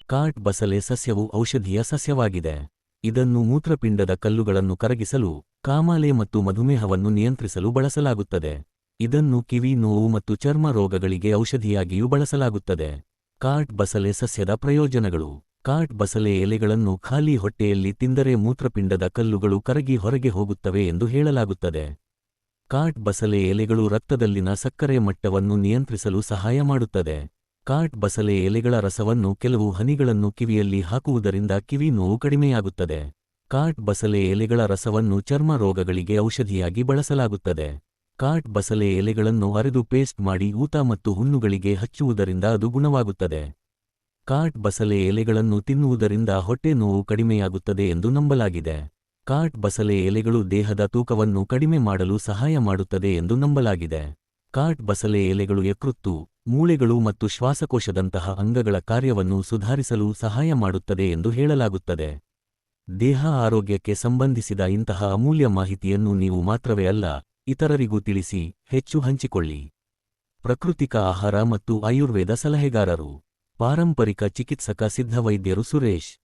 ಕಾಟ್ ಬಸಳೆ ಸಸ್ಯವು ಔಷಧೀಯ ಸಸ್ಯವಾಗಿದೆ. ಇದನ್ನು ಮೂತ್ರಪಿಂಡದ ಕಲ್ಲುಗಳನ್ನು ಕರಗಿಸಲು, ಕಾಮಾಲೆ ಮತ್ತು ಮಧುಮೇಹವನ್ನು ನಿಯಂತ್ರಿಸಲು ಬಳಸಲಾಗುತ್ತದೆ. ಇದನ್ನು ಕಿವಿ ನೋವು ಮತ್ತು ಚರ್ಮ ರೋಗಗಳಿಗೆ ಔಷಧಿಯಾಗಿಯೂ ಬಳಸಲಾಗುತ್ತದೆ. ಕಾಟ್ ಬಸಳೆ ಸಸ್ಯದ ಪ್ರಯೋಜನಗಳು. ಕಾಟ್ ಬಸಳೆ ಎಲೆಗಳನ್ನು ಖಾಲಿ ಹೊಟ್ಟೆಯಲ್ಲಿ ತಿಂದರೆ ಮೂತ್ರಪಿಂಡದ ಕಲ್ಲುಗಳು ಕರಗಿ ಹೊರಗೆ ಹೋಗುತ್ತವೆ ಎಂದು ಹೇಳಲಾಗುತ್ತದೆ. ಕಾಟ್ ಬಸಳೆ ಎಲೆಗಳು ರಕ್ತದಲ್ಲಿನ ಸಕ್ಕರೆ ಮಟ್ಟವನ್ನು ನಿಯಂತ್ರಿಸಲು ಸಹಾಯ ಮಾಡುತ್ತದೆ. ಕಾಟ್ ಬಸಳೆ ಎಲೆಗಳ ರಸವನ್ನು ಕೆಲವು ಹನಿಗಳನ್ನು ಕಿವಿಯಲ್ಲಿ ಹಾಕುವುದರಿಂದ ಕಿವಿ ನೋವು ಕಡಿಮೆಯಾಗುತ್ತದೆ. ಕಾಟ್ ಬಸಳೆ ಎಲೆಗಳ ರಸವನ್ನು ಚರ್ಮ ರೋಗಗಳಿಗೆ ಔಷಧಿಯಾಗಿ ಬಳಸಲಾಗುತ್ತದೆ. ಕಾಟ್ ಬಸಳೆ ಎಲೆಗಳನ್ನು ಅರೆದು ಪೇಸ್ಟ್ ಮಾಡಿ ಊತ ಮತ್ತು ಹುಣ್ಣುಗಳಿಗೆ ಹಚ್ಚುವುದರಿಂದ ಅದು ಗುಣವಾಗುತ್ತದೆ. ಕಾಟ್ ಬಸಳೆ ಎಲೆಗಳನ್ನು ತಿನ್ನುವುದರಿಂದ ಹೊಟ್ಟೆ ನೋವು ಕಡಿಮೆಯಾಗುತ್ತದೆ ಎಂದು ನಂಬಲಾಗಿದೆ. ಕಾಟ್ ಬಸಳೆ ಎಲೆಗಳು ದೇಹದ ತೂಕವನ್ನು ಕಡಿಮೆ ಮಾಡಲು ಸಹಾಯ ಮಾಡುತ್ತದೆ ಎಂದು ನಂಬಲಾಗಿದೆ. ಕಾಟ್ ಬಸಳೆ ಎಲೆಗಳು ಯಕೃತ್ತು, ಮೂಳೆಗಳು ಮತ್ತು ಶ್ವಾಸಕೋಶದಂತಹ ಅಂಗಗಳ ಕಾರ್ಯವನ್ನು ಸುಧಾರಿಸಲು ಸಹಾಯ ಮಾಡುತ್ತದೆ ಎಂದು ಹೇಳಲಾಗುತ್ತದೆ. ದೇಹ ಆರೋಗ್ಯಕ್ಕೆ ಸಂಬಂಧಿಸಿದ ಇಂತಹ ಅಮೂಲ್ಯ ಮಾಹಿತಿಯನ್ನು ನೀವು ಮಾತ್ರವೇ ಅಲ್ಲ, ಇತರರಿಗೂ ತಿಳಿಸಿ, ಹೆಚ್ಚು ಹಂಚಿಕೊಳ್ಳಿ. ಪ್ರಾಕೃತಿಕ ಆಹಾರ ಮತ್ತು ಆಯುರ್ವೇದ ಸಲಹೆಗಾರರು, ಪಾರಂಪರಿಕ ಚಿಕಿತ್ಸಕ ಸಿದ್ಧವೈದ್ಯರು ಸುರೇಶ್